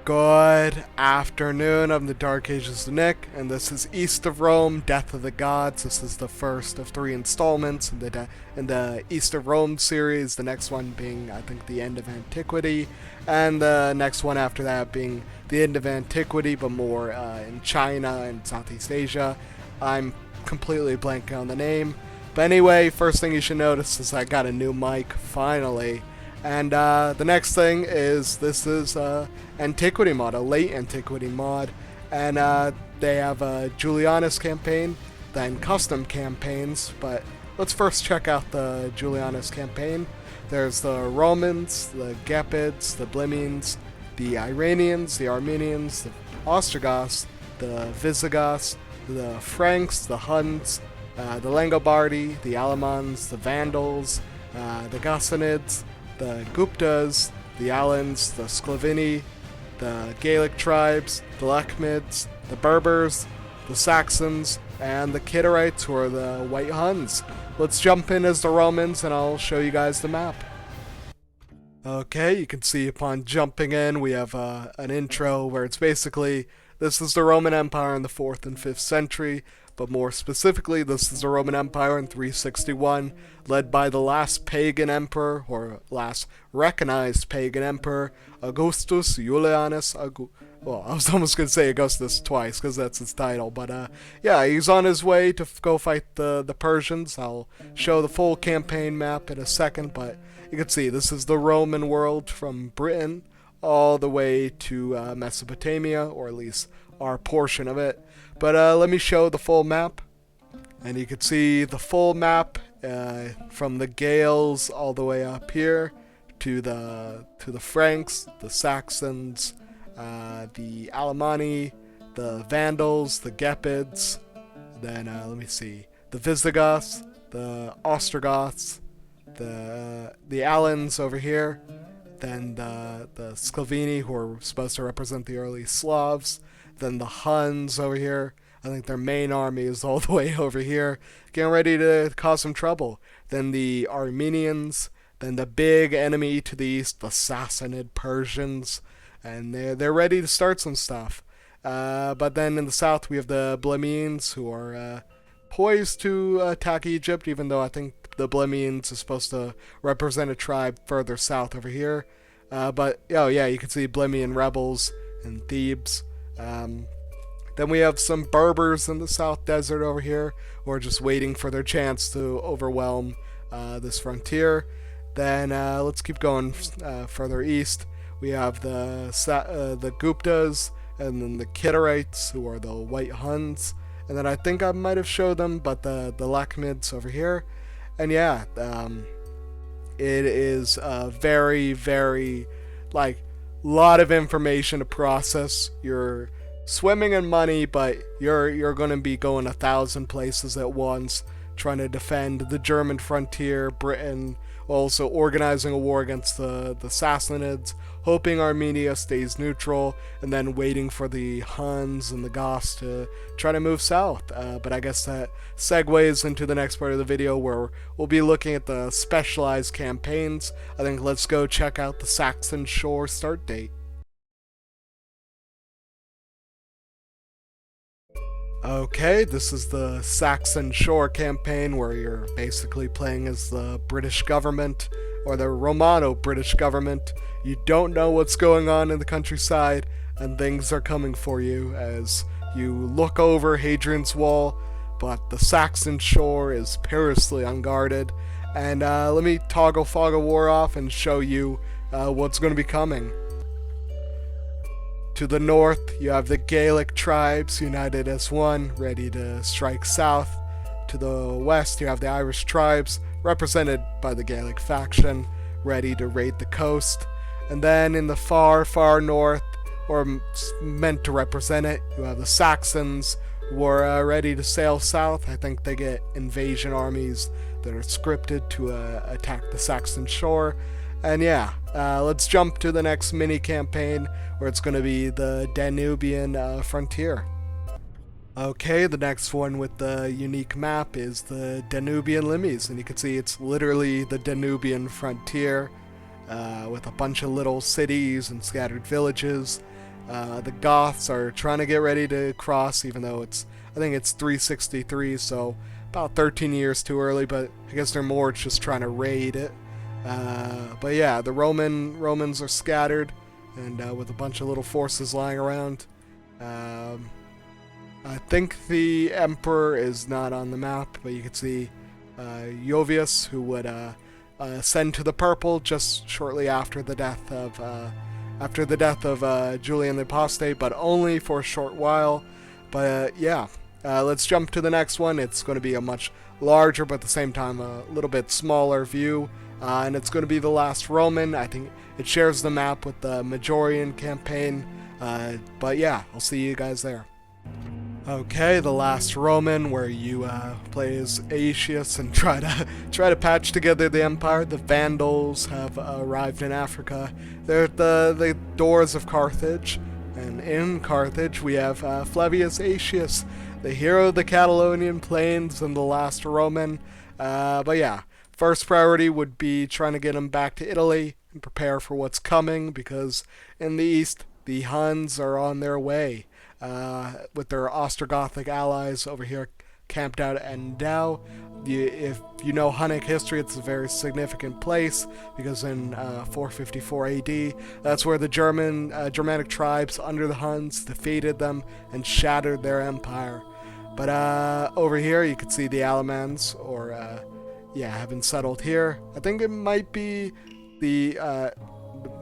Good afternoon, I'm the Dark Ages of Nick, and this is East of Rome, Death of the Gods. This is the first of 3 installments in the East of Rome series, the next one being, I think, the End of Antiquity, and the next one after that being the End of Antiquity, but more in China and Southeast Asia. I'm completely blanking on the name. But anyway, first thing you should notice is I got a new mic, finally. And the next thing is this is Antiquity mod, a late Antiquity mod, and they have a Julianus campaign, then custom campaigns, but let's first check out the Julianus campaign. There's the Romans, the Gepids, the Blimines, the Iranians, the Armenians, the Ostrogoths, the Visigoths, the Franks, the Huns, the Langobardi, the Alamans, the Vandals, the Ghassanids, the Guptas, the Alans, the Sclavini, the Gaelic tribes, the Lakhmids, the Berbers, the Saxons, and the Kitterites, who are the White Huns. Let's jump in as the Romans and I'll show you guys the map. Okay, you can see upon jumping in we have an intro where it's basically, this is the Roman Empire in the 4th and 5th century, but more specifically, this is the Roman Empire in 361, led by the last pagan emperor, or last recognized pagan emperor, Augustus Julianus well, I was almost going to say Augustus twice, because that's his title, but yeah, he's on his way to go fight the Persians. I'll show the full campaign map in a second, but you can see this is the Roman world from Britain all the way to Mesopotamia, or at least our portion of it. But let me show the full map, and you can see the full map from the Gaels all the way up here to the Franks, the Saxons, the Alemanni, the Vandals, the Gepids, then let me see, the Visigoths, the Ostrogoths, the Alans over here, then the Sclavini, who are supposed to represent the early Slavs, then the Huns over here. I think their main army is all the way over here, getting ready to cause some trouble. Then the Armenians, then the big enemy to the east, the Sassanid Persians, and they're ready to start some stuff. But then in the south we have the Blimines, who are poised to attack Egypt, even though I think the Blimines is supposed to represent a tribe further south over here. But oh yeah, you can see Blimian rebels in Thebes. Then we have some Berbers in the South Desert over here, who are just waiting for their chance to overwhelm this frontier. Then let's keep going further east. We have the Guptas, and then the Kitterites, who are the White Huns. And then I think I might have showed them, but the Lakhmids over here. And yeah, it is very, very, like, lot of information to process. You're swimming in money, but you're going to be going 1,000 places at once, trying to defend the German frontier, Britain, also organizing a war against the Sassanids, hoping Armenia stays neutral, and then waiting for the Huns and the Goths to try to move south. But I guess that segues into the next part of the video, where we'll be looking at the specialized campaigns. I think let's go check out the Saxon Shore start date. Okay, this is the Saxon Shore campaign, where you're basically playing as the British government, or the Romano-British government. You don't know what's going on in the countryside, and things are coming for you as you look over Hadrian's Wall, but the Saxon Shore is perilously unguarded. And let me toggle Fog of War off and show you what's going to be coming. To the north, you have the Gaelic tribes united as one, ready to strike south. To the west, you have the Irish tribes, represented by the Gaelic faction, ready to raid the coast. And then in the far, far north, or meant to represent it, you have the Saxons, who are ready to sail south. I think they get invasion armies that are scripted to attack the Saxon shore. And yeah, let's jump to the next mini campaign, where it's going to be the Danubian frontier. Okay, the next one with the unique map is the Danubian Limes, and you can see it's literally the Danubian frontier with a bunch of little cities and scattered villages. The Goths are trying to get ready to cross, even though I think it's 363, so about 13 years too early, but I guess they're more just trying to raid it. But yeah, the Romans are scattered, and with a bunch of little forces lying around. I think the Emperor is not on the map, but you can see Jovius, who would ascend to the purple just shortly after the death of Julian the Apostate, but only for a short while. But yeah, let's jump to the next one. It's going to be a much larger, but at the same time a little bit smaller view, and it's going to be the last Roman. I think it shares the map with the Majorian campaign. But yeah, I'll see you guys there. Okay, the last Roman, where you play as Aetius and try to patch together the empire. The Vandals have arrived in Africa. They're at the doors of Carthage, and in Carthage we have Flavius Aetius, the hero of the Catalonian plains and the last Roman. But yeah, first priority would be trying to get him back to Italy and prepare for what's coming, because in the east the Huns are on their way. With their Ostrogothic allies over here camped out at Ndau. If you know Hunnic history, it's a very significant place, because in 454 AD, that's where the Germanic tribes under the Huns defeated them and shattered their empire. But over here, you can see the Alamans, or have been settled here. I think it might be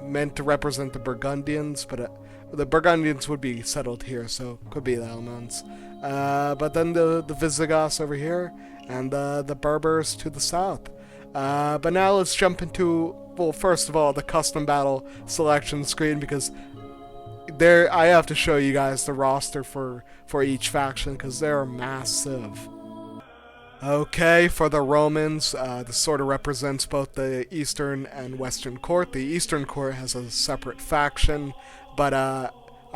meant to represent the Burgundians, but the Burgundians would be settled here, so could be the Alamans. But then the Visigoths over here, and the Berbers to the south. But now let's jump into, well, first of all, the custom battle selection screen, because there I have to show you guys the roster for each faction, because they're massive. Okay, for the Romans, this sort of represents both the Eastern and Western Court. The Eastern Court has a separate faction, but I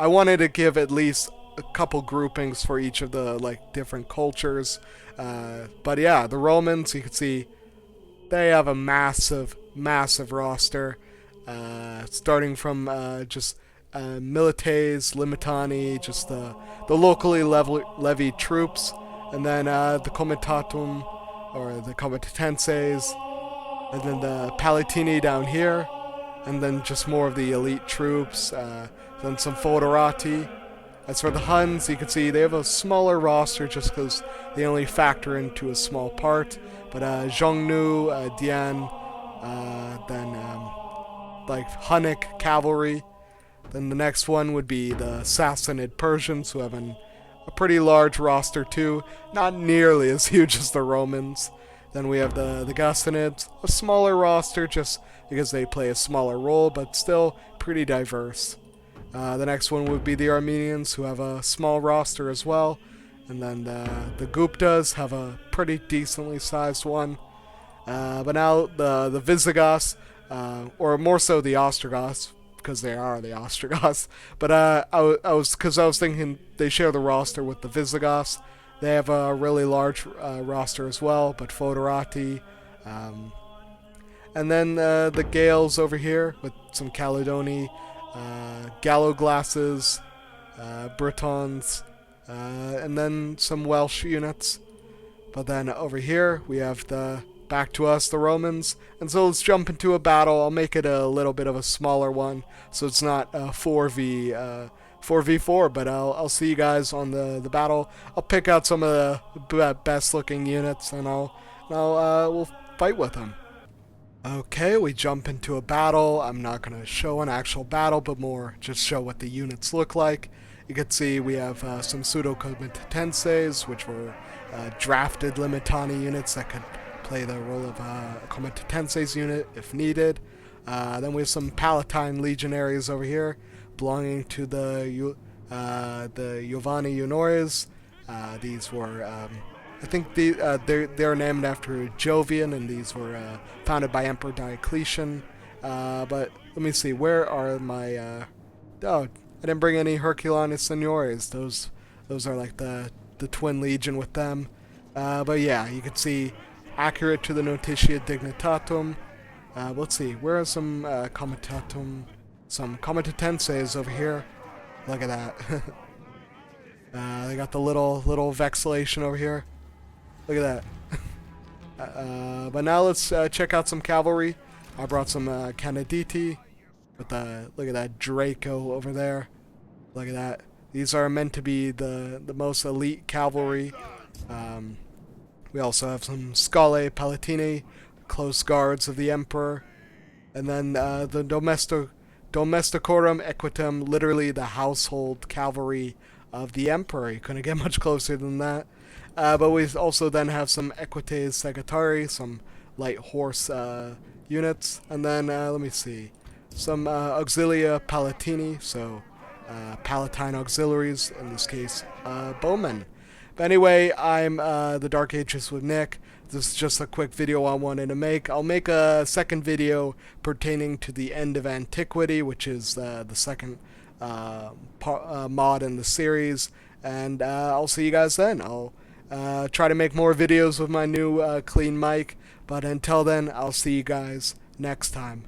wanted to give at least a couple groupings for each of the different cultures. But yeah, the Romans, you can see they have a massive roster, starting from just milites, limitani, just the locally levied troops, and then the comitatum, or the comitatenses, and then the palatini down here, and then just more of the elite troops, then some foederati. As for the Huns, you can see they have a smaller roster just because they only factor into a small part, but Xiongnu, Dian, then Hunnic cavalry. Then the next one would be the Sassanid Persians, who have a pretty large roster too, not nearly as huge as the Romans. Then we have the Ghassanids, a smaller roster just because they play a smaller role, but still pretty diverse. The next one would be the Armenians, who have a small roster as well. And then the Guptas have a pretty decently sized one. But now the Visigoths, or more so the Ostrogoths, because they are the Ostrogoths. But I was thinking they share the roster with the Visigoths. They have a really large roster as well, but foederati. And then the Gales over here with some Caledoni, Galloglasses, Britons, and then some Welsh units. But then over here we have back to us, the Romans. And so let's jump into a battle. I'll make it a little bit of a smaller one, so it's not 4v4, but I'll see you guys on the battle. I'll pick out some of the best looking units, and we'll fight with them. Okay, we jump into a battle. I'm not going to show an actual battle, but more just show what the units look like. You can see we have some pseudo-comitatenses, which were drafted limitani units that could play the role of a comitatenses unit if needed. Then we have some Palatine legionaries over here, belonging to the Giovanni Honores. These were, I think they're named after Jovian, and these were founded by Emperor Diocletian. But let me see, where are my? Oh, I didn't bring any Herculanus Seniores. Those are like the twin legion with them. But yeah, you can see accurate to the Notitia Dignitatum. Let's see, where are some comitatenses over here? Look at that. They got the little vexillation over here. Look at that. But now let's check out some cavalry. I brought some Canaditi with the look at that Draco over there. Look at that. These are meant to be the most elite cavalry. We also have some Scale Palatini, close guards of the Emperor, and then the Domesticorum Equitum, literally the household cavalry of the Emperor. You couldn't get much closer than that. But we also then have some Equites Segatari, some light horse units, and then let me see, some Auxilia Palatini, so Palatine auxiliaries, in this case bowmen. But anyway, I'm the Dark Ages with Nick. This is just a quick video I wanted to make. I'll make a second video pertaining to the end of antiquity, which is the second mod in the series, and I'll see you guys then. I'll try to make more videos with my new clean mic, but until then, I'll see you guys next time.